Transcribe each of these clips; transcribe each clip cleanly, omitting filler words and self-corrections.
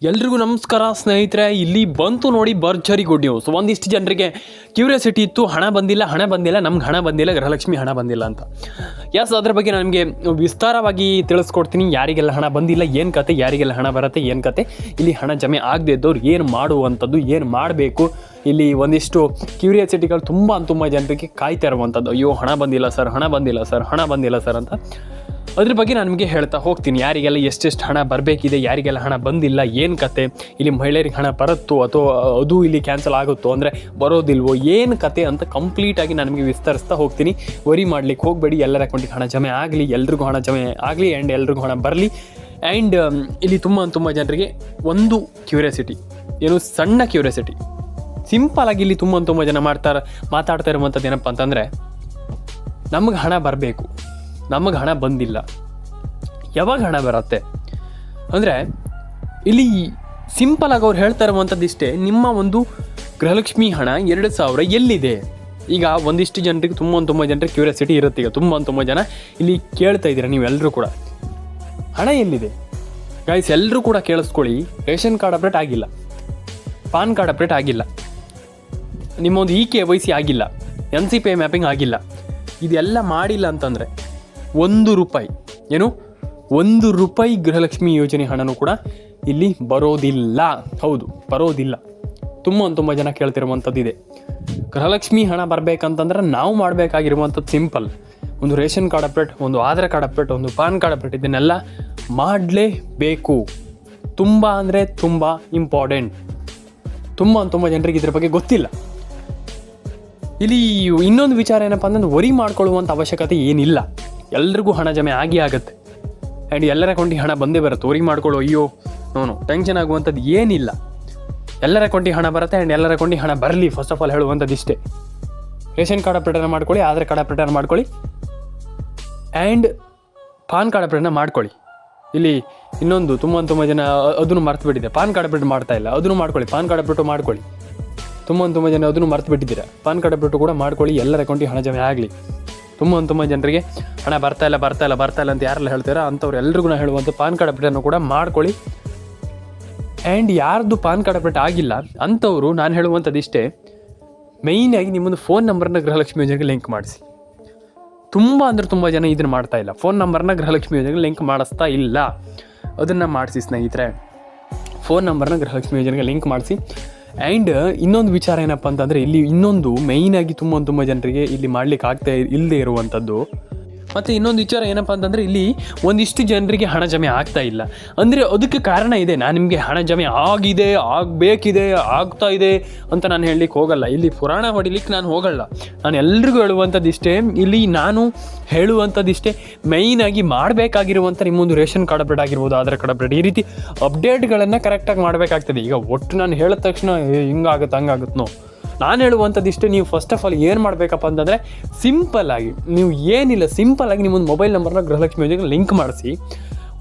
ಎಲ್ರಿಗೂ ನಮಸ್ಕಾರ ಸ್ನೇಹಿತರೆ. ಇಲ್ಲಿ ಬಂತು ನೋಡಿ ಭರ್ಜರಿ ಗುಡ್ ನ್ಯೂಸ್. ಒಂದಿಷ್ಟು ಜನರಿಗೆ ಕ್ಯೂರಿಯಾಸಿಟಿ ಇತ್ತು, ಹಣ ಬಂದಿಲ್ಲ, ನಮ್ಗೆ ಹಣ ಬಂದಿಲ್ಲ, ಗೃಹಲಕ್ಷ್ಮಿ ಹಣ ಬಂದಿಲ್ಲ ಅಂತ. ಅದ್ರ ಬಗ್ಗೆ ನಾನು ನಿಮಗೆ ವಿಸ್ತಾರವಾಗಿ ತಿಳಿಸ್ಕೊಡ್ತೀನಿ. ಯಾರಿಗೆಲ್ಲ ಹಣ ಬಂದಿಲ್ಲ, ಏನು ಕತೆ, ಯಾರಿಗೆಲ್ಲ ಹಣ ಬರುತ್ತೆ, ಏನು ಕತೆ, ಇಲ್ಲಿ ಹಣ ಜಮೆ ಆಗದೆ ಇದ್ದವ್ರು ಏನು ಮಾಡುವಂಥದ್ದು, ಏನು ಮಾಡಬೇಕು, ಇಲ್ಲಿ ಒಂದಿಷ್ಟು ಕ್ಯೂರಿಯಾಸಿಟಿಗಳು ತುಂಬ ಜನರಿಗೆ ಕಾಯ್ತಾ ಇರುವಂಥದ್ದು. ಅಯ್ಯೋ ಹಣ ಬಂದಿಲ್ಲ ಸರ್ ಅಂತ. ಅದ್ರ ಬಗ್ಗೆ ನಾನು ನಿಮಗೆ ಹೇಳ್ತಾ ಹೋಗ್ತೀನಿ. ಯಾರಿಗೆಲ್ಲ ಎಷ್ಟೆಷ್ಟು ಹಣ ಬರಬೇಕಿದೆ, ಯಾರಿಗೆಲ್ಲ ಹಣ ಬಂದಿಲ್ಲ, ಏನು ಕತೆ, ಇಲ್ಲಿ ಮಹಿಳೆಯರಿಗೆ ಹಣ ಬರುತ್ತೋ ಅಥವಾ ಅದು ಇಲ್ಲಿ ಕ್ಯಾನ್ಸಲ್ ಆಗುತ್ತೋ, ಅಂದರೆ ಬರೋದಿಲ್ವೋ, ಏನು ಕತೆ ಅಂತ ಕಂಪ್ಲೀಟಾಗಿ ನಾನು ನಿಮಗೆ ವಿಸ್ತರಿಸ್ತಾ ಹೋಗ್ತೀನಿ. ವರಿ ಮಾಡಲಿಕ್ಕೆ ಹೋಗಬೇಡಿ. ಎಲ್ಲರ ಅಕೌಂಟಿಗೆ ಹಣ ಜಮೆ ಆಗಲಿ, ಎಲ್ರಿಗೂ ಹಣ ಜಮೆ ಆಗಲಿ ಆ್ಯಂಡ್ ಎಲ್ರಿಗೂ ಹಣ ಬರಲಿ. ಆ್ಯಂಡ್ ಇಲ್ಲಿ ತುಂಬ ಜನರಿಗೆ ಒಂದು ಕ್ಯೂರಿಯಾಸಿಟಿ, ಏನು ಸಣ್ಣ ಕ್ಯೂರಿಯಾಸಿಟಿ, ಸಿಂಪಲಾಗಿ ಇಲ್ಲಿ ತುಂಬ ಜನ ಮಾತಾಡ್ತಾ ಇರುವಂಥದ್ದು ಏನಪ್ಪ ಅಂತಂದರೆ, ನಮಗೆ ಹಣ ಬರಬೇಕು, ನಮಗೆ ಹಣ ಬಂದಿಲ್ಲ, ಯಾವಾಗ ಹಣ ಬರುತ್ತೆ ಅಂದರೆ ಇಲ್ಲಿ ಸಿಂಪಲಾಗಿ ಅವ್ರು ಹೇಳ್ತಾ ಇರುವಂಥದ್ದು ಇಷ್ಟೇ. ನಿಮ್ಮ ಒಂದು ಗೃಹಲಕ್ಷ್ಮಿ ಹಣ 2,000 ಎಲ್ಲಿದೆ? ಈಗ ಒಂದಿಷ್ಟು ಜನರಿಗೆ ತುಂಬ ಜನರಿಗೆ ಕ್ಯೂರಿಯಾಸಿಟಿ ಇರುತ್ತೆ. ಈಗ ತುಂಬ ಜನ ಇಲ್ಲಿ ಕೇಳ್ತಾ ಇದ್ದೀರಾ ನೀವೆಲ್ಲರೂ ಕೂಡ, ಹಣ ಎಲ್ಲಿದೆ ಗೈಸ್? ಎಲ್ಲರೂ ಕೂಡ ಕೇಳಿಸ್ಕೊಳ್ಳಿ. ರೇಷನ್ ಕಾರ್ಡ್ ಅಪ್ಡೇಟ್ ಆಗಿಲ್ಲ, ಪಾನ್ ಕಾರ್ಡ್ ಅಪ್ಡೇಟ್ ಆಗಿಲ್ಲ, ನಿಮ್ಮೊಂದು KYC ಆಗಿಲ್ಲ, NCPI ಮ್ಯಾಪಿಂಗ್ ಆಗಿಲ್ಲ, ಇದೆಲ್ಲ ಮಾಡಿಲ್ಲ ಅಂತಂದರೆ ಒಂದು ರೂಪಾಯಿ ಗೃಹಲಕ್ಷ್ಮಿ ಯೋಜನೆ ಹಣನೂ ಕೂಡ ಇಲ್ಲಿ ಬರೋದಿಲ್ಲ. ಹೌದು, ಬರೋದಿಲ್ಲ. ತುಂಬ ಜನ ಕೇಳ್ತಿರುವಂಥದ್ದು ಇದೆ. ಗೃಹಲಕ್ಷ್ಮಿ ಹಣ ಬರಬೇಕಂತಂದ್ರೆ ನಾವು ಮಾಡಬೇಕಾಗಿರುವಂಥದ್ದು ಸಿಂಪಲ್. ಒಂದು ರೇಷನ್ ಕಾರ್ಡ್ ಅಪ್ಡೇಟ್, ಒಂದು ಆಧಾರ್ ಕಾರ್ಡ್ ಅಪ್ಡೇಟ್, ಒಂದು ಪಾನ್ ಕಾರ್ಡ್ ಅಪ್ಡೇಟ್, ಇದನ್ನೆಲ್ಲ ಮಾಡಲೇಬೇಕು. ತುಂಬ ಇಂಪಾರ್ಟೆಂಟ್. ತುಂಬ ಜನರಿಗೆ ಇದ್ರ ಬಗ್ಗೆ ಗೊತ್ತಿಲ್ಲ. ಇಲ್ಲಿ ಇನ್ನೊಂದು ವಿಚಾರ ಏನಪ್ಪ ಅಂತಂದ್ರೆ, ವರಿ ಮಾಡ್ಕೊಳ್ಳುವಂಥ ಅವಶ್ಯಕತೆ ಏನಿಲ್ಲ. ಎಲ್ರಿಗೂ ಹಣ ಜಮೆ ಆಗುತ್ತೆ ಆ್ಯಂಡ್ ಎಲ್ಲರ ಅಕೌಂಟಿಗೆ ಹಣ ಬಂದೇ ಬರುತ್ತೆ. ವರಿ ಮಾಡ್ಕೊಳ್ಳೋ ಅಯ್ಯೋ ಟೆನ್ಷನ್ ಆಗುವಂಥದ್ದು ಏನಿಲ್ಲ. ಎಲ್ಲರ ಅಕೌಂಟಿಗೆ ಹಣ ಬರುತ್ತೆ ಆ್ಯಂಡ್ ಎಲ್ಲರ ಅಕೌಂಟಿಗೆ ಹಣ ಬರಲಿ. ಫಸ್ಟ್ ಆಫ್ ಆಲ್ ಹೇಳುವಂಥದ್ದು ಇಷ್ಟೇ, ರೇಷನ್ ಕಾರ್ಡ್ ಅಪ್ಡೇಟನ್ನು ಮಾಡ್ಕೊಳ್ಳಿ, ಆಧಾರ್ ಕಾರ್ಡ್ ಅಪ್ಡೇಟನ್ನು ಮಾಡ್ಕೊಳ್ಳಿ ಆ್ಯಂಡ್ ಪಾನ್ ಕಾರ್ಡ್ ಅಪ್ಡೇಟನ್ನು ಮಾಡ್ಕೊಳ್ಳಿ. ಇಲ್ಲಿ ಇನ್ನೊಂದು ತುಂಬ ಜನ ಅದನ್ನು ಮರ್ತು ಬಿಟ್ಟಿದೆ, ಪಾನ್ ಕಾರ್ಡ್ ಅಪ್ಡೇಟ್ ಮಾಡ್ತಾ ಇಲ್ಲ, ಅದನ್ನು ಮಾಡ್ಕೊಳ್ಳಿ. ಪಾನ್ ಕಾರ್ಡ್ ಅಪ್ಡೇಟು ಮಾಡ್ಕೊಳ್ಳಿ. ತುಂಬ ಜನ ಅದನ್ನು ಮರ್ತು ಬಿಟ್ಟಿದ್ದೀರಾ. ಪಾನ್ ಕಾರ್ಡ್ ಅಪ್ಡೇಟು ಕೂಡ ಮಾಡ್ಕೊಳ್ಳಿ, ಎಲ್ಲರ ಅಕೌಂಟಿಗೆ ಹಣ ಜಮೆ ಆಗಲಿ. ತುಂಬ ಜನರಿಗೆ ಹಣ ಬರ್ತಾ ಇಲ್ಲ ಅಂತ ಯಾರೆಲ್ಲ ಹೇಳ್ತೀರಾ ಅಂಥವ್ರು ಎಲ್ರಿಗೂ ನಾನು ಹೇಳುವಂಥ ಪಾನ್ ಕಾರ್ಡ್ ಅಪ್ಡೇಟನ್ನು ಕೂಡ ಮಾಡ್ಕೊಳ್ಳಿ. ಆ್ಯಂಡ್ ಯಾರ್ದು ಪಾನ್ ಕಾರ್ಡ್ ಅಪ್ಡೇಟ್ ಆಗಿಲ್ಲ ಅಂಥವ್ರು ನಾನು ಹೇಳುವಂಥದ್ದು ಇಷ್ಟೇ, ಮೇಯ್ನಾಗಿ ನಿಮ್ಮೊಂದು ಫೋನ್ ನಂಬರ್ನ ಗೃಹಲಕ್ಷ್ಮಿ ಯೋಜನೆಗೆ ಲಿಂಕ್ ಮಾಡಿಸಿ. ತುಂಬ ಜನ ಇದನ್ನು ಮಾಡ್ತಾ ಇಲ್ಲ, ಫೋನ್ ನಂಬರ್ನ ಗೃಹಲಕ್ಷ್ಮಿ ಯೋಜನೆಗೆ ಲಿಂಕ್ ಮಾಡಿಸ್ತಾ ಇಲ್ಲ. ಅದನ್ನು ಮಾಡಿಸಿ ಸ್ನೇಹಿತರೆ, ಫೋನ್ ನಂಬರ್ನ ಗೃಹಲಕ್ಷ್ಮಿ ಯೋಜನೆಗೆ ಲಿಂಕ್ ಮಾಡಿಸಿ. ಆ್ಯಂಡ್ ಇನ್ನೊಂದು ವಿಚಾರ ಏನಪ್ಪ ಅಂತಂದರೆ, ಇಲ್ಲಿ ಇನ್ನೊಂದು ಮೇಯ್ನಾಗಿ ತುಂಬ ಜನರಿಗೆ ಇಲ್ಲಿ ಮಾಡಲಿಕ್ಕೆ ಇಲ್ಲದೆ ಇರುವಂಥದ್ದು. ಮತ್ತು ಇನ್ನೊಂದು ವಿಚಾರ ಏನಪ್ಪ ಅಂತಂದರೆ, ಇಲ್ಲಿ ಒಂದಿಷ್ಟು ಜನರಿಗೆ ಹಣ ಜಮೆ ಆಗ್ತಾ ಇಲ್ಲ. ಅಂದರೆ ಅದಕ್ಕೆ ಕಾರಣ ಇದೆ. ನಾನು ನಿಮಗೆ ಹಣ ಜಮೆ ಆಗಿದೆ, ಆಗಬೇಕಿದೆ, ಆಗ್ತಾ ಇದೆ ಅಂತ ನಾನು ಹೇಳಲಿಕ್ಕೆ ಹೋಗಲ್ಲ. ಇಲ್ಲಿ ಪುರಾಣ ಹೊಡಿಲಿಕ್ಕೆ ನಾನು ಹೋಗಲ್ಲ. ನಾನು ಎಲ್ರಿಗೂ ಹೇಳುವಂಥದ್ದು ಇಷ್ಟೇ, ಇಲ್ಲಿ ನಾನು ಹೇಳುವಂಥದ್ದು ಇಷ್ಟೇ, ಮೇಯ್ನಾಗಿ ಮಾಡಬೇಕಾಗಿರುವಂಥ ನಿಮ್ಮೊಂದು ರೇಷನ್ ಕಾರ್ಡ್ ಅಪ್ಡೇಟ್ ಆಗಿರ್ಬೋದು, ಆಧಾರ್ ಕಾರ್ಡ್ ಅಪ್ಡೇಟ್, ಈ ರೀತಿ ಅಪ್ಡೇಟ್ಗಳನ್ನು ಕರೆಕ್ಟಾಗಿ ಮಾಡಬೇಕಾಗ್ತದೆ. ಈಗ ಒಟ್ಟು ನಾನು ಹೇಳಿದ ತಕ್ಷಣ ಹಿಂಗಾಗುತ್ತೆ ಹಂಗಾಗುತ್ತೋ, ನಾನು ಹೇಳುವಂಥದ್ದು ಇಷ್ಟೇ. ನೀವು ಫಸ್ಟ್ ಆಫ್ ಆಲ್ ಏನು ಮಾಡಬೇಕಪ್ಪ ಅಂತಂದರೆ, ಸಿಂಪಲ್ಲಾಗಿ ನೀವು ಏನಿಲ್ಲ, ಸಿಂಪಲ್ಲಾಗಿ ನಿಮ್ಮೊಂದು ಮೊಬೈಲ್ ನಂಬರ್ನ ಗೃಹಲಕ್ಷ್ಮಿ ಯೋಜನೆಗೆ ಲಿಂಕ್ ಮಾಡಿಸಿ.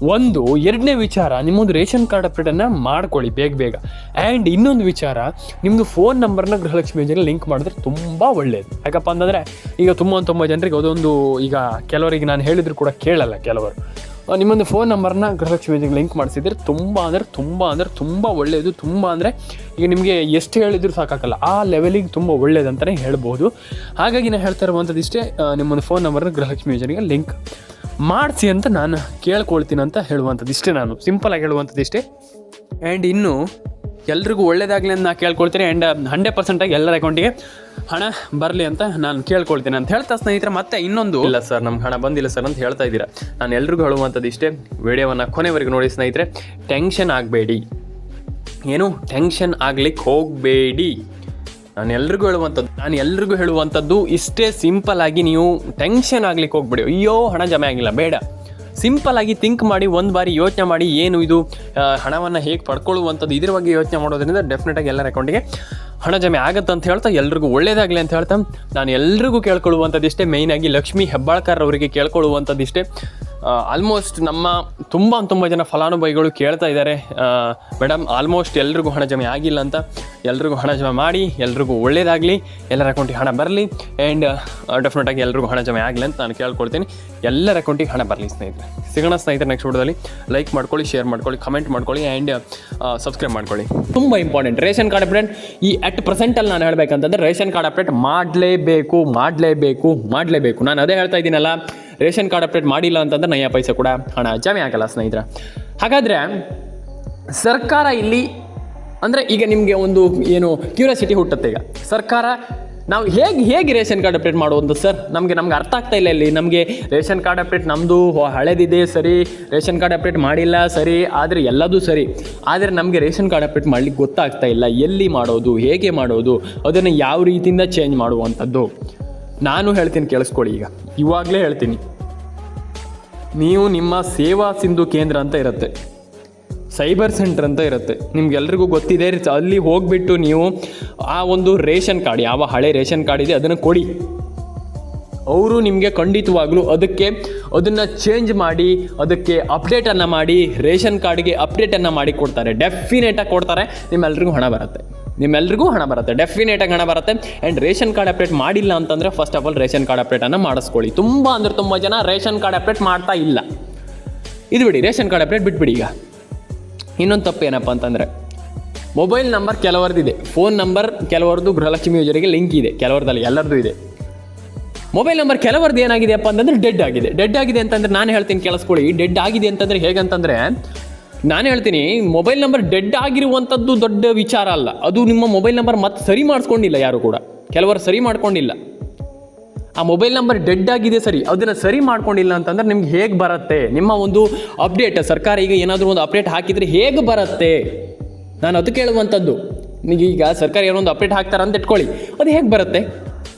ಎರಡನೇ ವಿಚಾರ, ನಿಮ್ಮೊಂದು ರೇಷನ್ ಕಾರ್ಡ್ ಅಪ್ಡೇಟನ್ನು ಮಾಡ್ಕೊಳ್ಳಿ ಬೇಗ. ಆ್ಯಂಡ್ ಇನ್ನೊಂದು ವಿಚಾರ, ನಿಮ್ಮದು ಫೋನ್ ನಂಬರ್ನ ಗೃಹಲಕ್ಷ್ಮಿ ಯೋಜನೆಗೆ ಲಿಂಕ್ ಮಾಡಿದ್ರೆ ತುಂಬ ಒಳ್ಳೆಯದು. ಯಾಕಪ್ಪ ಅಂತಂದರೆ, ಈಗ ತುಂಬ ಜನರಿಗೆ ಅದೊಂದು, ಈಗ ಕೆಲವರಿಗೆ ನಾನು ಹೇಳಿದ್ರು ಕೂಡ ಕೇಳಲ್ಲ ಕೆಲವರು. ನಿಮ್ಮೊಂದು ಫೋನ್ ನಂಬರ್ನ ಗೃಹಲಕ್ಷ್ಮಿ ಯೋಜನೆಗೆ ಲಿಂಕ್ ಮಾಡಿಸಿದ್ರೆ ತುಂಬ ಒಳ್ಳೆಯದು. ಈಗ ನಿಮಗೆ ಎಷ್ಟು ಹೇಳಿದ್ರು ಸಾಕಾಗಲ್ಲ, ಆ ಲೆವೆಲಿಗೆ ತುಂಬ ಒಳ್ಳೆಯದಂತಲೇ ಹೇಳ್ಬೋದು. ಹಾಗಾಗಿ ನಾನು ಹೇಳ್ತಾ ಇರುವಂಥದ್ದು ಇಷ್ಟೇ, ನಿಮ್ಮೊಂದು ಫೋನ್ ನಂಬರ್ನ ಗೃಹಲಕ್ಷ್ಮಿ ಯೋಜನೆಗೆ ಲಿಂಕ್ ಮಾಡಿಸಿ ಅಂತ ನಾನು ಕೇಳ್ಕೊಳ್ತೀನಿ ಅಂತ ಹೇಳುವಂಥದ್ದು ಇಷ್ಟೇ. ನಾನು ಸಿಂಪಲಾಗಿ ಹೇಳುವಂಥದ್ದು ಇಷ್ಟೇ. ಆ್ಯಂಡ್ ಇನ್ನು ಎಲ್ರಿಗೂ ಒಳ್ಳೇದಾಗಲಿ ಅಂತ ನಾನು ಕೇಳ್ಕೊಳ್ತೀನಿ. ಆ್ಯಂಡ್ 100% ಎಲ್ಲರ ಅಕೌಂಟಿಗೆ ಹಣ ಬರಲಿ ಅಂತ ನಾನು ಕೇಳ್ಕೊಳ್ತೀನಿ ಅಂತ ಹೇಳ್ತಾ ಸ್ನೇಹಿತರೆ, ಮತ್ತೆ ಇನ್ನೊಂದು, ಇಲ್ಲ ಸರ್ ನಮ್ಗೆ ಹಣ ಬಂದಿಲ್ಲ ಸರ್ ಅಂತ ಹೇಳ್ತಾ ಇದ್ದೀರಾ. ನಾನು ಎಲ್ರಿಗೂ ಹೇಳುವಂಥದ್ದು ಇಷ್ಟೇ, ವಿಡಿಯೋವನ್ನು ಕೊನೆವರೆಗೂ ನೋಡಿ ಸ್ನೇಹಿತರೆ. ಟೆನ್ಷನ್ ಆಗಬೇಡಿ, ಟೆನ್ಷನ್ ಆಗ್ಲಿಕ್ಕೆ ಹೋಗಬೇಡಿ. ನಾನು ಎಲ್ರಿಗೂ ಹೇಳುವಂಥದ್ದು ಇಷ್ಟೇ, ಸಿಂಪಲ್ಲಾಗಿ ನೀವು ಟೆನ್ಷನ್ ಆಗ್ಲಿಕ್ಕೆ ಹೋಗಬೇಡಿ. ಅಯ್ಯೋ ಹಣ ಜಮೆ ಆಗಿಲ್ಲ, ಬೇಡ. ಸಿಂಪಲ್ಲಾಗಿ ಥಿಂಕ್ ಮಾಡಿ, ಒಂದು ಬಾರಿ ಯೋಚನೆ ಮಾಡಿ, ಏನು ಇದು ಹಣವನ್ನು ಹೇಗೆ ಪಡ್ಕೊಳ್ಳುವಂಥದ್ದು, ಇದ್ರ ಬಗ್ಗೆ ಯೋಚನೆ ಮಾಡೋದ್ರಿಂದ ಡೆಫಿನೆಟಾಗಿ ಎಲ್ಲರ ಅಕೌಂಟಿಗೆ ಹಣ ಜಮೆ ಆಗುತ್ತೆ ಅಂತ ಹೇಳ್ತಾ, ಎಲ್ರಿಗೂ ಒಳ್ಳೇದಾಗಲಿ ಅಂತ ಹೇಳ್ತಾ ನಾನು ಎಲ್ರಿಗೂ ಕೇಳ್ಕೊಳ್ಳುವಂಥದ್ದು ಇಷ್ಟೇ. ಮೇಯ್ನಾಗಿ ಲಕ್ಷ್ಮೀ ಹೆಬ್ಬಾಳ್ಕರ್ ಅವರಿಗೆ ಕೇಳ್ಕೊಳ್ಳುವಂಥದ್ದು ಇಷ್ಟೇ. ಆಲ್ಮೋಸ್ಟ್ ನಮ್ಮ ತುಂಬ ಜನ ಫಲಾನುಭವಿಗಳು ಕೇಳ್ತಾ ಇದ್ದಾರೆ, ಮೇಡಮ್ ಆಲ್ಮೋಸ್ಟ್ ಎಲ್ರಿಗೂ ಹಣ ಜಮೆ ಆಗಿಲ್ಲ ಅಂತ. ಎಲ್ರಿಗೂ ಹಣ ಜಮೆ ಮಾಡಿ, ಎಲ್ರಿಗೂ ಒಳ್ಳೇದಾಗಲಿ, ಎಲ್ಲರ ಅಕೌಂಟಿಗೆ ಹಣ ಬರಲಿ. ಆ್ಯಂಡ್ ಡೆಫಿನೆಟಾಗಿ ಎಲ್ರಿಗೂ ಹಣ ಜಮೆ ಆಗಲಿ ಅಂತ ನಾನು ಕೇಳ್ಕೊಳ್ತೀನಿ. ಎಲ್ಲರ ಅಕೌಂಟಿಗೆ ಹಣ ಬರಲಿ ಸ್ನೇಹಿತರೆ. ಸಿಗೋಣ ಸ್ನೇಹಿತರೆ ನೆಕ್ಸ್ಟ್ ವಿಡಿಯೋದಲ್ಲಿ. ಲೈಕ್ ಮಾಡ್ಕೊಳ್ಳಿ, ಶೇರ್ ಮಾಡ್ಕೊಳ್ಳಿ, ಕಮೆಂಟ್ ಮಾಡ್ಕೊಳ್ಳಿ ಆ್ಯಂಡ್ ಸಬ್ಸ್ಕ್ರೈಬ್ ಮಾಡ್ಕೊಳ್ಳಿ. ತುಂಬ ಇಂಪಾರ್ಟೆಂಟ್ ರೇಷನ್ ಕಾರ್ಡ್ ಅಪ್ಡೇಟ್ ಈ ಅಟ್ ಪ್ರೆಸೆಂಟಲ್ಲಿ ನಾನು ಹೇಳಬೇಕಂತಂದರೆ ರೇಷನ್ ಕಾರ್ಡ್ ಅಪ್ಡೇಟ್ ಮಾಡಲೇಬೇಕು. ನಾನು ಅದೇ ಹೇಳ್ತಾ ಇದ್ದೀನಲ್ಲ, ರೇಷನ್ ಕಾರ್ಡ್ ಅಪ್ಡೇಟ್ ಮಾಡಿಲ್ಲ ಅಂತಂದ್ರೆ ನಯ ಪೈಸೆ ಕೂಡ ಹಣ ಜಮೆ ಆಗಲ್ಲ ಸ್ನೇಹಿತರೆ. ಹಾಗಾದರೆ ಸರ್ಕಾರ ಇಲ್ಲಿ ಅಂದರೆ ಈಗ ನಿಮಗೆ ಒಂದು ಏನು ಕ್ಯೂರಿಯಾಸಿಟಿ ಹುಟ್ಟುತ್ತೆ. ಈಗ ಸರ್ಕಾರ ನಾವು ಹೇಗೆ ರೇಷನ್ ಕಾರ್ಡ್ ಅಪ್ಡೇಟ್ ಮಾಡೋದು ಸರ್, ನಮಗೆ ಅರ್ಥ ಆಗ್ತಾ ಇಲ್ಲ. ಇಲ್ಲಿ ನಮಗೆ ರೇಷನ್ ಕಾರ್ಡ್ ಅಪ್ಡೇಟ್ ನಮ್ಮದು ಹಳೆದಿದೆ ಸರಿ, ರೇಷನ್ ಕಾರ್ಡ್ ಅಪ್ಡೇಟ್ ಮಾಡಿಲ್ಲ ಸರಿ, ಆದರೆ ಎಲ್ಲದೂ ಸರಿ, ಆದರೆ ನಮಗೆ ರೇಷನ್ ಕಾರ್ಡ್ ಅಪ್ಡೇಟ್ ಮಾಡಲಿಕ್ಕೆ ಗೊತ್ತಾಗ್ತಾ ಇಲ್ಲ. ಎಲ್ಲಿ ಮಾಡೋದು, ಹೇಗೆ ಮಾಡೋದು, ಅದನ್ನು ಯಾವ ರೀತಿಯಿಂದ ಚೇಂಜ್ ಮಾಡುವಂಥದ್ದು ನಾನು ಹೇಳ್ತೀನಿ, ಕೇಳಿಸ್ಕೊಳ್ಳಿ. ಇವಾಗಲೇ ಹೇಳ್ತೀನಿ, ನೀವು ನಿಮ್ಮ ಸೇವಾ ಸಿಂಧು ಕೇಂದ್ರ ಅಂತ ಇರುತ್ತೆ, ಸೈಬರ್ ಸೆಂಟರ್ ಅಂತ ಇರುತ್ತೆ, ನಿಮ್ಗೆಲ್ರಿಗೂ ಗೊತ್ತಿದೆ. ಅಲ್ಲಿ ಹೋಗಿಬಿಟ್ಟು ನೀವು ಆ ಒಂದು ರೇಷನ್ ಕಾರ್ಡ್, ಯಾವ ಹಳೆ ರೇಷನ್ ಕಾರ್ಡ್ ಇದೆ ಅದನ್ನು ಕೊಡಿ. ಅವರು ನಿಮಗೆ ಖಂಡಿತವಾಗ್ಲೂ ಅದನ್ನು ಚೇಂಜ್ ಮಾಡಿ, ಅದಕ್ಕೆ ಅಪ್ಡೇಟನ್ನು ಮಾಡಿ, ರೇಷನ್ ಕಾರ್ಡ್ಗೆ ಅಪ್ಡೇಟನ್ನು ಮಾಡಿ ಕೊಡ್ತಾರೆ. ಡೆಫಿನೆಟಾಗಿ ಕೊಡ್ತಾರೆ. ನಿಮ್ಮೆಲ್ರಿಗೂ ಹಣ ಬರುತ್ತೆ, ಡೆಫಿನೆಟಾಗಿ ಹಣ ಬರುತ್ತೆ. ಆ್ಯಂಡ್ ರೇಷನ್ ಕಾರ್ಡ್ ಅಪ್ಡೇಟ್ ಮಾಡಿಲ್ಲ ಅಂತಂದರೆ first of all ration card ಅಪ್ಡೇಟನ್ನು ಮಾಡಿಸ್ಕೊಳ್ಳಿ. ತುಂಬ ಜನ ರೇಷನ್ ಕಾರ್ಡ್ ಅಪ್ಡೇಟ್ ಮಾಡ್ತಾ ಇಲ್ಲ. ಇದು ಬಿಡಿ, ರೇಷನ್ ಕಾರ್ಡ್ ಅಪ್ಡೇಟ್ ಬಿಟ್ಬಿಡಿ. ಈಗ ಇನ್ನೊಂದು ತಪ್ಪು ಏನಪ್ಪ ಅಂತಂದರೆ, ಮೊಬೈಲ್ ನಂಬರ್ ಕೆಲವರದಿದೆ, ಫೋನ್ ನಂಬರ್ ಕೆಲವರದು ಗೃಹಲಕ್ಷ್ಮಿ ಯೋಜನೆಗೆ ಲಿಂಕ್ ಇದೆ, ಕೆಲವರದಲ್ಲಿ ಎಲ್ಲರದ್ದು ಇದೆ. ಮೊಬೈಲ್ ನಂಬರ್ ಕೆಲವರದ್ದು ಏನಾಗಿದೆಯಪ್ಪ ಅಂತಂದರೆ ಡೆಡ್ ಆಗಿದೆ ಅಂತಂದರೆ ನಾನು ಹೇಳ್ತೀನಿ ಕೇಳಿಸ್ಕೊಳ್ಳಿ. ಡೆಡ್ ಆಗಿದೆ ಅಂತಂದರೆ ಹೇಗಂತಂದರೆ, ನಾನು ಹೇಳ್ತೀನಿ, ಮೊಬೈಲ್ ನಂಬರ್ ಡೆಡ್ ಆಗಿರುವಂಥದ್ದು ದೊಡ್ಡ ವಿಚಾರ ಅಲ್ಲ. ಅದು ನಿಮ್ಮ ಮೊಬೈಲ್ ನಂಬರ್ ಮತ್ತೆ ಸರಿ ಮಾಡಿಸ್ಕೊಂಡಿಲ್ಲ, ಯಾರು ಕೂಡ ಕೆಲವರು ಸರಿ ಮಾಡ್ಕೊಂಡಿಲ್ಲ. ಆ ಮೊಬೈಲ್ ನಂಬರ್ ಡೆಡ್ ಆಗಿದೆ ಸರಿ, ಅದನ್ನು ಸರಿ ಮಾಡ್ಕೊಂಡಿಲ್ಲ ಅಂತಂದ್ರೆ ನಿಮ್ಗೆ ಹೇಗೆ ಬರುತ್ತೆ ನಿಮ್ಮ ಒಂದು ಅಪ್ಡೇಟ್? ಸರ್ಕಾರ ಈಗ ಏನಾದರೂ ಒಂದು ಅಪ್ಡೇಟ್ ಹಾಕಿದರೆ ಹೇಗೆ ಬರುತ್ತೆ? ನಾನು ಅದು ಕೇಳುವಂಥದ್ದು. ಈಗ ಸರ್ಕಾರ ಏನೋ ಒಂದು ಅಪ್ಡೇಟ್ ಹಾಕ್ತಾರೆ ಅಂತ ಇಟ್ಕೊಳ್ಳಿ, ಅದು ಹೇಗೆ ಬರುತ್ತೆ?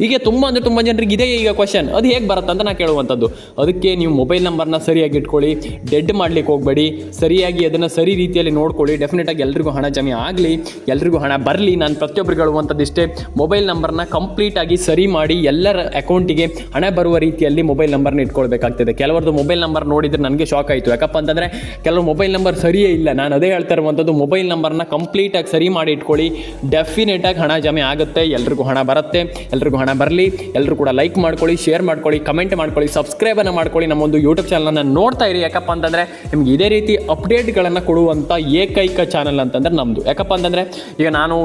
ಈಗ ತುಂಬ ಜನರಿಗೆ ಇದೇ ಈಗ ಕ್ವಶನ್, ಅದು ಹೇಗೆ ಬರುತ್ತೆ ಅಂತ ನಾನು ಕೇಳುವಂಥದ್ದು. ಅದಕ್ಕೆ ನೀವು ಮೊಬೈಲ್ ನಂಬರ್ನ ಸರಿಯಾಗಿ ಇಟ್ಕೊಳ್ಳಿ, ಡೆಡ್ ಮಾಡಲಿಕ್ಕೆ ಹೋಗಬೇಡಿ, ಸರಿಯಾಗಿ ಅದನ್ನು ಸರಿ ರೀತಿಯಲ್ಲಿ ನೋಡ್ಕೊಳ್ಳಿ. ಡೆಫಿನೆಟಾಗಿ ಎಲ್ರಿಗೂ ಹಣ ಜಮೆ ಆಗಲಿ, ಎಲ್ರಿಗೂ ಹಣ ಬರಲಿ. ನಾನು ಪ್ರತಿಯೊಬ್ಬರಿಗೆ ಹೇಳುವಂಥದ್ದು ಇಷ್ಟೇ, ಮೊಬೈಲ್ ನಂಬರ್ನ ಕಂಪ್ಲೀಟಾಗಿ ಸರಿ ಮಾಡಿ ಎಲ್ಲರ ಅಕೌಂಟಿಗೆ ಹಣ ಬರುವ ರೀತಿಯಲ್ಲಿ ಮೊಬೈಲ್ ನಂಬರ್ನ ಇಟ್ಕೊಳ್ಬೇಕಾಗ್ತದೆ. ಕೆಲವರದ್ದು ಮೊಬೈಲ್ ನಂಬರ್ ನೋಡಿದರೆ ನನಗೆ ಶಾಕ್ ಆಯಿತು. ಯಾಕಪ್ಪ ಅಂತಂದರೆ ಕೆಲವರು ಮೊಬೈಲ್ ನಂಬರ್ ಸರಿಯೇ ಇಲ್ಲ. ನಾನು ಅದೇ ಹೇಳ್ತಾ ಇರುವಂಥದ್ದು, ಮೊಬೈಲ್ ನಂಬರ್ನ ಕಂಪ್ಲೀಟಾಗಿ ಸರಿ ಮಾಡಿ ಇಟ್ಕೊಳ್ಳಿ. ಡೆಫಿನೆಟಾಗಿ ಹಣ ಜಮೆ ಆಗುತ್ತೆ, ಎಲ್ರಿಗೂ ಹಣ ಬರುತ್ತೆ, ಎಲ್ರಿಗೂ ಹಣ ಬರಲಿ. ಎಲ್ಲರೂ ಕೂಡ ಲೈಕ್ ಮಾಡ್ಕೊಳ್ಳಿ, ಶೇರ್ ಮಾಡ್ಕೊಳ್ಳಿ, ಕಮೆಂಟ್ ಮಾಡ್ಕೊಳ್ಳಿ, ಸಬ್ಸ್ಕ್ರೈಬನ್ನು ಮಾಡ್ಕೊಳ್ಳಿ. ನಮ್ಮೊಂದು ಯೂಟ್ಯೂಬ್ ಚಾನಲನ್ನು ನೋಡ್ತಾ ಇರಿ. ಯಾಕಪ್ಪ ಅಂತಂದರೆ ನಿಮ್ಗೆ ಇದೇ ರೀತಿ ಅಪ್ಡೇಟ್ಗಳನ್ನು ಕೊಡುವಂಥ ಏಕೈಕ ಚಾನಲ್ ಅಂತಂದರೆ ನಮ್ಮದು. ಯಾಕಪ್ಪ ಅಂತಂದರೆ ಈಗ ನಾನು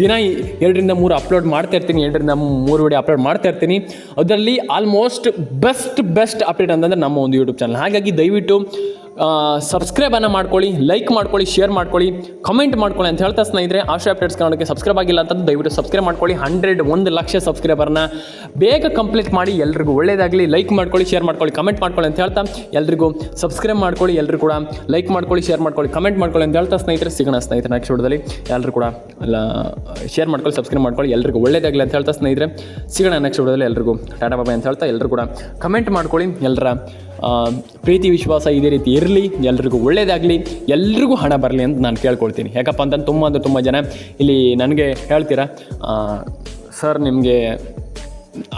ದಿನ 2 ರಿಂದ 3 ಅಪ್ಲೋಡ್ ಮಾಡ್ತಾ ಇರ್ತೀನಿ, 2 ರಿಂದ 3 ವಿಡಿಯೋ ಅಪ್ಲೋಡ್ ಮಾಡ್ತಾ ಇರ್ತೀನಿ. ಅದರಲ್ಲಿ ಆಲ್ಮೋಸ್ಟ್ ಬೆಸ್ಟ್ ಅಪ್ಡೇಟ್ ಅಂತಂದರೆ ನಮ್ಮ ಒಂದು ಯೂಟ್ಯೂಬ್ ಚಾನಲ್. ಹಾಗಾಗಿ ದಯವಿಟ್ಟು ಸಬ್ಸ್ಕ್ರೈಬನ್ನು ಮಾಡ್ಕೊಳ್ಳಿ, ಲೈಕ್ ಮಾಡ್ಕೊಳ್ಳಿ, ಶೇರ್ ಮಾಡ್ಕೊಳ್ಳಿ, ಕಮೆಂಟ್ ಮಾಡ್ಕೊಳ್ಳಿ ಅಂತ ಹೇಳ್ತಾ ಸ್ನೇಹಿತರೆ, ಆಶಾ ಅಪ್ಡೇಟ್ಸ್ ಕನ್ನಡಕ್ಕೆ ಸಬ್ಸ್ಕ್ರೈಬ್ ಆಗಿಲ್ಲ ಅಂತಂದು ದಯವಿಟ್ಟು ಸಬ್ಸ್ಕ್ರೈಬ್ ಮಾಡ್ಕೊಳ್ಳಿ. 1 ಲಕ್ಷ ಸಬ್ಸ್ಕ್ರೈಬರ್ನ ಬೇಗ ಕಂಪ್ಲೀಟ್ ಮಾಡಿ. ಎಲ್ರಿಗೂ ಒಳ್ಳೇದಾಗಲಿ. ಲೈಕ್ ಮಾಡ್ಕೊಳ್ಳಿ, ಶೇರ್ ಮಾಡ್ಕೊಳ್ಳಿ, ಕಮೆಂಟ್ ಮಾಡ್ಕೊಳ್ಳಿ ಅಂತ ಹೇಳ್ತಾ ಎಲ್ರಿಗೂ ಸಬ್ಸ್ಕ್ರೈಬ್ ಮಾಡ್ಕೊಳ್ಳಿ, ಎಲ್ಲರೂ ಕೂಡ ಲೈಕ್ ಮಾಡ್ಕೊಳ್ಳಿ, ಶೇರ್ ಮಾಡ್ಕೊಳ್ಳಿ, ಕಮೆಂಟ್ ಮಾಡ್ಕೊಳ್ಳಿ ಅಂತ ಹೇಳ್ತಾ ಸ್ನೇಹಿತರೆ, ಸಿಗೋಣ ಸ್ನೇಹಿತರೆ ನೆಕ್ಸ್ಟ್ ವಿಡಿಯೋದಲ್ಲಿ. ಎಲ್ಲರೂ ಕೂಡ ಶೇರ್ ಮಾಡ್ಕೊಳ್ಳಿ, ಸಬ್ಸ್ಕ್ರೈಬ್ ಮಾಡ್ಕೊಳ್ಳಿ, ಎಲ್ರಿಗೂ ಒಳ್ಳೇದಾಗಲಿ ಅಂತ ಹೇಳ್ತಾ ಸ್ನೇಹಿತರೆ, ಸಿಗೋಣ ನೆಕ್ಸ್ಟ್ ವಿಡಿಯೋದಲ್ಲಿ. ಎಲ್ರಿಗೂ ಟಾಟಾ ಬಾಯ್ ಅಂತ ಹೇಳ್ತಾ ಎಲ್ಲರೂ ಕೂಡ ಕಮೆಂಟ್ ಮಾಡ್ಕೊಳ್ಳಿ. ಎಲ್ಲರ ಪ್ರೀತಿ ವಿಶ್ವಾಸ ಇದೇ ರೀತಿ ಇರಲಿ, ಎಲ್ರಿಗೂ ಒಳ್ಳೇದಾಗಲಿ, ಎಲ್ರಿಗೂ ಹಣ ಬರಲಿ ಅಂತ ನಾನು ಕೇಳ್ಕೊಳ್ತೀನಿ. ಯಾಕಪ್ಪ ಅಂತಂದ್ರೆ ತುಂಬ ಜನ ಇಲ್ಲಿ ನನಗೆ ಹೇಳ್ತೀರಾ, ಸರ್ ನಿಮಗೆ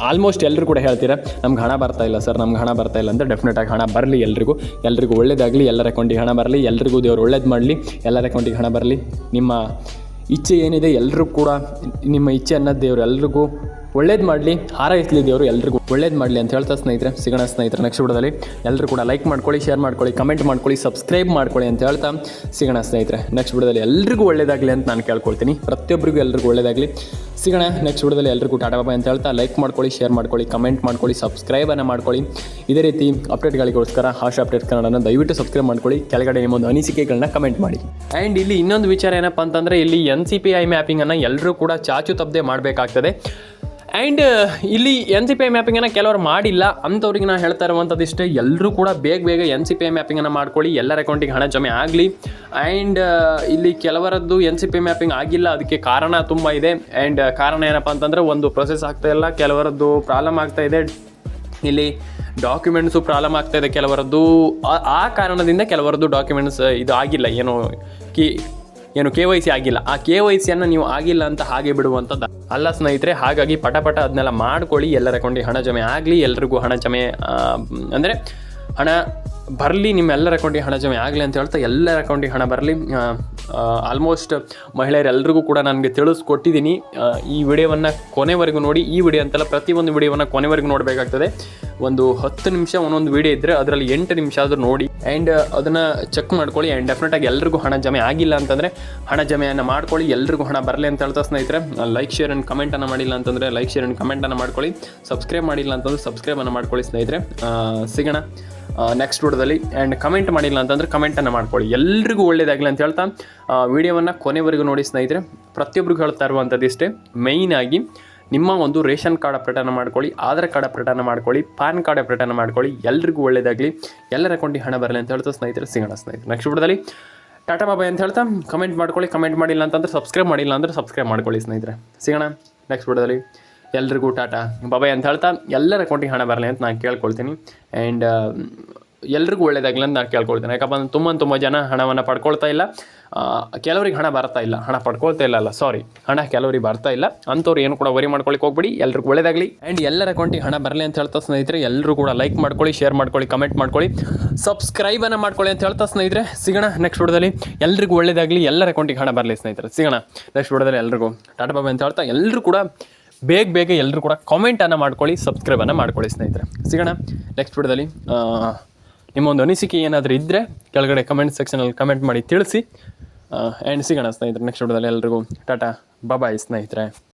ಆಲ್ಮೋಸ್ಟ್ ಎಲ್ಲರೂ ಕೂಡ ಹೇಳ್ತೀರಾ ನಮ್ಗೆ ಹಣ ಬರ್ತಾ ಇಲ್ಲ ಸರ್, ನಮ್ಗೆ ಹಣ ಬರ್ತಾ ಇಲ್ಲ ಅಂತ. ಡೆಫಿನೆಟಾಗಿ ಹಣ ಬರಲಿ, ಎಲ್ರಿಗೂ ಒಳ್ಳೇದಾಗಲಿ, ಎಲ್ಲರ ಅಕೌಂಟಿಗೆ ಹಣ ಬರಲಿ, ಎಲ್ರಿಗೂ ದೇವರು ಒಳ್ಳೇದು ಮಾಡಲಿ, ಎಲ್ಲರ ಅಕೌಂಟಿಗೆ ಹಣ ಬರಲಿ. ನಿಮ್ಮ ಇಚ್ಛೆ ಏನಿದೆ ಎಲ್ಲರೂ ಕೂಡ ನಿಮ್ಮ ಇಚ್ಛೆ ಅನ್ನೋದು ದೇವರು ಎಲ್ರಿಗೂ ಒಳ್ಳೇದು ಮಾಡಲಿ, ಹಾರೈಸಲಿ ದೇವರು ಎಲ್ರಿಗೂ ಒಳ್ಳೇದು ಮಾಡಲಿ ಅಂತ ಹೇಳ್ತಾ ಸ್ನೇಹಿತರೆ, ಸಿಗೋಣ ಸ್ನೇಹಿತರೆ ನೆಕ್ಸ್ಟ್ ವಿಡಿಯೋದಲ್ಲಿ. ಎಲ್ಲರೂ ಕೂಡ ಲೈಕ್ ಮಾಡ್ಕೊಳ್ಳಿ, ಶೇರ್ ಮಾಡ್ಕೊಳ್ಳಿ, ಕಮೆಂಟ್ ಮಾಡ್ಕೊಳ್ಳಿ, ಸಬ್ಸ್ಕ್ರೈಬ್ ಮಾಡ್ಕೊಳ್ಳಿ ಅಂತ ಹೇಳ್ತಾ ಸಿಗೋಣ ಸ್ನೇಹಿತರೆ ನೆಕ್ಸ್ಟ್ ವಿಡಿಯೋದಲ್ಲಿ. ಎಲ್ರಿಗೂ ಒಳ್ಳೇದಾಗಲಿ ಅಂತ ನಾನು ಕೇಳ್ಕೊಳ್ತೀನಿ. ಪ್ರತಿಯೊಬ್ಬರಿಗೂ ಎಲ್ರಿಗೂ ಒಳ್ಳೇದಾಗಲಿ. ಸಿಗೋಣ ನೆಕ್ಸ್ಟ್ ವಿಡಿಯೋದಲ್ಲಿ. ಎಲ್ರಿಗೂ ಟಾಟಾ ಬಾಯ್ ಅಂತ ಹೇಳ್ತಾ ಲೈಕ್ ಮಾಡ್ಕೊಳ್ಳಿ, ಶೇರ್ ಮಾಡ್ಕೊಳ್ಳಿ, ಕಮೆಂಟ್ ಮಾಡ್ಕೊಳ್ಳಿ, ಸಬ್ಸ್ಕ್ರೈಬನ್ನು ಮಾಡ್ಕೊಳ್ಳಿ. ಇದೇ ರೀತಿ ಅಪ್ಡೇಟ್ಗಳಿಗೋಸ್ಕರ ಆಶಾ ಅಪ್ಡೇಟ್ ಕನ್ನಡನ ದಯವಿಟ್ಟು ಸಬ್ಸ್ಕ್ರೈಬ್ ಮಾಡ್ಕೊಳ್ಳಿ. ಕೆಳಗಡೆ ನಿಮ್ಮೊಂದು ಅನಿಸಿಕೆಗಳನ್ನ ಕಮೆಂಟ್ ಮಾಡಿ. ಆ್ಯಂಡ್ ಇಲ್ಲಿ ಇನ್ನೊಂದು ವಿಚಾರ ಏನಪ್ಪ ಅಂತಂದರೆ, ಇಲ್ಲಿ NCPI ಮ್ಯಾಪಿಂಗನ್ನು ಎಲ್ಲರೂ ಕೂಡ ಚಾಚು ತಪ್ಪದೆ ಮಾಡಬೇಕಾಗ್ತದೆ. ಆ್ಯಂಡ್ ಇಲ್ಲಿ NCPI ಮ್ಯಾಪಿಂಗನ್ನು ಕೆಲವರು ಮಾಡಿಲ್ಲ ಅಂಥವ್ರಿಗೆ ನಾನು ಹೇಳ್ತಾ ಇರುವಂಥದ್ದು ಇಷ್ಟೇ, ಎಲ್ಲರೂ ಕೂಡ ಬೇಗ NCPI ಮ್ಯಾಪಿಂಗನ್ನು ಮಾಡ್ಕೊಳ್ಳಿ, ಎಲ್ಲರ ಅಕೌಂಟಿಗೆ ಹಣ ಜಮೆ ಆಗಲಿ. ಆ್ಯಂಡ್ ಇಲ್ಲಿ ಕೆಲವರದ್ದು NCPI ಮ್ಯಾಪಿಂಗ್ ಆಗಿಲ್ಲ, ಅದಕ್ಕೆ ಕಾರಣ ತುಂಬ ಇದೆ. ಆ್ಯಂಡ್ ಕಾರಣ ಏನಪ್ಪ ಅಂತಂದರೆ, ಒಂದು ಪ್ರೊಸೆಸ್ ಆಗ್ತಾಯಿಲ್ಲ, ಕೆಲವರದ್ದು ಪ್ರಾಬ್ಲಮ್ ಆಗ್ತಾಯಿದೆ, ಇಲ್ಲಿ ಡಾಕ್ಯುಮೆಂಟ್ಸು ಪ್ರಾಬ್ಲಮ್ ಆಗ್ತಾಯಿದೆ ಕೆಲವರದ್ದು. ಆ ಕಾರಣದಿಂದ ಕೆಲವರದ್ದು ಡಾಕ್ಯುಮೆಂಟ್ಸ್ ಇದು ಆಗಿಲ್ಲ, ಏನು KYC ಆಗಿಲ್ಲ. ಆ KYCಯನ್ನು ನೀವು ಆಗಿಲ್ಲ ಅಂತ ಹಾಗೆ ಬಿಡುವಂಥದ್ದು ಅಲ್ಲ ಸ್ನೇಹಿತರೆ. ಹಾಗಾಗಿ ಪಟ ಅದನ್ನೆಲ್ಲ ಮಾಡ್ಕೊಳ್ಳಿ, ಎಲ್ಲರ ಅಕೌಂಟಿಗೆ ಹಣ ಜಮೆ ಆಗಲಿ, ಎಲ್ರಿಗೂ ಹಣ ಜಮೆ ಅಂದರೆ ಹಣ ಬರಲಿ, ನಿಮ್ಮೆಲ್ಲರ ಅಕೌಂಟಿಗೆ ಹಣ ಜಮೆ ಆಗಲಿ ಅಂತ ಹೇಳ್ತಾ ಎಲ್ಲರ ಅಕೌಂಟಿಗೆ ಹಣ ಬರಲಿ. ಆಲ್ಮೋಸ್ಟ್ ಮಹಿಳೆಯರೆಲ್ಲರಿಗೂ ಕೂಡ ನನಗೆ ತಿಳಿಸ್ಕೊಟ್ಟಿದ್ದೀನಿ. ಈ ವಿಡಿಯೋವನ್ನು ಕೊನೆವರೆಗೂ ನೋಡಿ. ಈ ವಿಡಿಯೋ ಅಂತಲ್ಲ, ಪ್ರತಿಯೊಂದು ವಿಡಿಯೋವನ್ನು ಕೊನೆವರೆಗೂ ನೋಡಬೇಕಾಗ್ತದೆ. ಒಂದು 10 ನಿಮಿಷ ಒಂದೊಂದು ವಿಡಿಯೋ ಇದ್ದರೆ ಅದರಲ್ಲಿ 8 ನಿಮಿಷ ಆದರೂ ನೋಡಿ ಆ್ಯಂಡ್ ಅದನ್ನು ಚೆಕ್ ಮಾಡ್ಕೊಳ್ಳಿ. ಆ್ಯಂಡ್ ಡೆಫಿನೆಟಾಗಿ ಎಲ್ರಿಗೂ ಹಣ ಜಮೆ ಆಗಿಲ್ಲ ಅಂತಂದರೆ ಹಣ ಜಮೆಯನ್ನು ಮಾಡ್ಕೊಳ್ಳಿ. ಎಲ್ರಿಗೂ ಹಣ ಬರಲಿ ಅಂತ ಹೇಳ್ತಾ ಸ್ನೇಹಿತರೆ, ಲೈಕ್ ಶೇರ್ ಆ್ಯಂಡ್ ಕಮೆಂಟನ್ನು ಮಾಡಿಲ್ಲ ಅಂತಂದರೆ ಲೈಕ್ ಶೇರ್ ಆ್ಯಂಡ್ ಕಮೆಂಟನ್ನು ಮಾಡ್ಕೊಳ್ಳಿ. ಸಬ್ಸ್ಕ್ರೈಬ್ ಮಾಡಿಲ್ಲ ಅಂತಂದರೆ ಸಬ್ಸ್ಕ್ರೈಬನ್ನು ಮಾಡ್ಕೊಳ್ಳಿ ಸ್ನೇಹಿತರೆ. ಸಿಗೋಣ ನೆಕ್ಸ್ಟ್ ವಿಡಿಯೋದಲ್ಲಿ. ಆ್ಯಂಡ್ ಕಮೆಂಟ್ ಮಾಡಿಲ್ಲ ಅಂತಂದರೆ ಕಮೆಂಟನ್ನು ಮಾಡ್ಕೊಳ್ಳಿ. ಎಲ್ರಿಗೂ ಒಳ್ಳೆಯದಾಗಲಿ ಅಂತ ಹೇಳ್ತಾ ವಿಡಿಯೋವನ್ನು ಕೊನೆವರೆಗೂ ನೋಡಿ ಸ್ನೇಹಿತರೆ. ಪ್ರತಿಯೊಬ್ಬರಿಗೂ ಹೇಳ್ತಾ ಇರುವಂಥದ್ದು ಇಷ್ಟೇ, ಮೇಯ್ನಾಗಿ ನಿಮ್ಮ ಒಂದು ರೇಷನ್ ಕಾರ್ಡ್ ಅಪ್ಡೇಟನ್ನು ಮಾಡ್ಕೊಳ್ಳಿ, ಆಧಾರ್ ಕಾರ್ಡ್ ಅಪ್ಡೇಟನ್ನು ಮಾಡ್ಕೊಳ್ಳಿ, ಪಾನ್ ಕಾರ್ಡ್ ಅಪ್ಡೇಟನ್ನು ಮಾಡ್ಕೊಳ್ಳಿ. ಎಲ್ರಿಗೂ ಒಳ್ಳೆಯದಾಗಲಿ, ಎಲ್ಲರ ಅಕೌಂಟಿಗೆ ಹಣ ಬರಲಿ ಅಂತ ಹೇಳ್ತಾ ಸ್ನೇಹಿತರೆ ಸಿಗೋಣ ಸ್ನೇಹಿತರೆ ನೆಕ್ಸ್ಟ್ ವಿಡಿಯೋದಲ್ಲಿ. ಟಾಟಾ ಬಾಬಾಯ್ ಅಂತ ಹೇಳ್ತಾ ಕಮೆಂಟ್ ಮಾಡ್ಕೊಳ್ಳಿ. ಕಮೆಂಟ್ ಮಾಡಿಲ್ಲ ಅಂತಂದರೆ ಸಬ್ಸ್ಕ್ರೈಬ್ ಮಾಡಿಲ್ಲ ಅಂದರೆ ಸಬ್ಸ್ಕ್ರೈಬ್ ಮಾಡ್ಕೊಳ್ಳಿ ಸ್ನೇಹಿತರೆ. ಸಿಗೋಣ ನೆಕ್ಸ್ಟ್ ವಿಡಿಯೋದಲ್ಲಿ. ಎಲ್ರಿಗೂ ಟಾಟಾ ಬಾಬಾಯ್ ಅಂತ ಹೇಳ್ತಾ ಎಲ್ಲರ ಅಕೌಂಟಿಗೆ ಹಣ ಬರಲಿ ಅಂತ ನಾನು ಕೇಳ್ಕೊಳ್ತೀನಿ. ಆ್ಯಂಡ್ ಎಲ್ರಿಗೂ ಒಳ್ಳೆಯದಾಗಲಿ ಅಂತ ನಾನು ಕೇಳ್ಕೊಳ್ತೀನಿ. ಯಾಕಪ್ಪ ಅಂದ್ರೆ ತುಂಬ ಜನ ಹಣವನ್ನು ಪಡ್ಕೊಳ್ತಾ ಇಲ್ಲ. ಕೆಲವ್ರಿಗೆ ಹಣ ಬರ್ತಾ ಇಲ್ಲ, ಹಣ ಪಡ್ಕೊಳ್ತಾ ಇಲ್ಲ, ಹಣ ಕೆಲವ್ರಿಗೆ ಬರ್ತಾ ಇಲ್ಲ. ಅಂಥವ್ರು ಏನು ಕೂಡ ವರಿ ಮಾಡ್ಕೊಳ್ಳಿಕ್ಕೆ ಹೋಗ್ಬಿಡಿ. ಎಲ್ರಿಗೂ ಒಳ್ಳೆಯದಾಗಲಿ. ಆ್ಯಂಡ್ ಎಲ್ಲರ ಅಕೌಂಟಿಗೆ ಹಣ ಬರಲಿ ಅಂತ ಹೇಳ್ತಾ ಸ್ನೇಹಿತರೆ, ಎಲ್ಲರೂ ಕೂಡ ಲೈಕ್ ಮಾಡ್ಕೊಳ್ಳಿ, ಶೇರ್ ಮಾಡ್ಕೊಳ್ಳಿ, ಕಮೆಂಟ್ ಮಾಡ್ಕೊಳ್ಳಿ, ಸಬ್ಸ್ಕ್ರೈಬನ್ನು ಮಾಡ್ಕೊಳ್ಳಿ ಅಂತ ಹೇಳ್ತಾ ಸ್ನೇಹಿತರೆ ಸಿಗೋಣ ನೆಕ್ಸ್ಟ್ ವಿಡಿಯೋದಲ್ಲಿ. ಎಲ್ರಿಗೂ ಒಳ್ಳೆಯದಾಗಲಿ, ಎಲ್ಲರ ಅಕೌಂಟಿಗೆ ಹಣ ಬರಲಿ ಸ್ನೇಹಿತರೆ. ಸಿಗೋಣ ನೆಕ್ಸ್ಟ್ ವಿಡಿಯೋದಲ್ಲಿ. ಎಲ್ರಿಗೂ ಟಾಟಾ ಬಾಬಾಯ್ ಅಂತ ಹೇಳ್ತಾ ಎಲ್ಲರೂ ಕೂಡ ಬೇಗ ಎಲ್ಲರೂ ಕೂಡ ಕಾಮೆಂಟನ್ನು ಮಾಡ್ಕೊಳ್ಳಿ, ಸಬ್ಸ್ಕ್ರೈಬನ್ನು ಮಾಡ್ಕೊಳ್ಳಿ ಸ್ನೇಹಿತರೆ. ಸಿಗೋಣ ನೆಕ್ಸ್ಟ್ ವಿಡಿಯೋದಲ್ಲಿ. ನಿಮ್ಮೊಂದು ಅನಿಸಿಕೆ ಏನಾದರೂ ಇದ್ದರೆ ಕೆಳಗಡೆ ಕಮೆಂಟ್ ಸೆಕ್ಷನಲ್ಲಿ ಕಮೆಂಟ್ ಮಾಡಿ ತಿಳಿಸಿ. ಆ್ಯಂಡ್ ಸಿಗೋಣ ಸ್ನೇಹಿತರೆ ನೆಕ್ಸ್ಟ್ ವಿಡಿಯೋದಲ್ಲಿ. ಎಲ್ರಿಗೂ ಟಾಟಾ ಬಾಬಾಯ್ ಸ್ನೇಹಿತರೆ.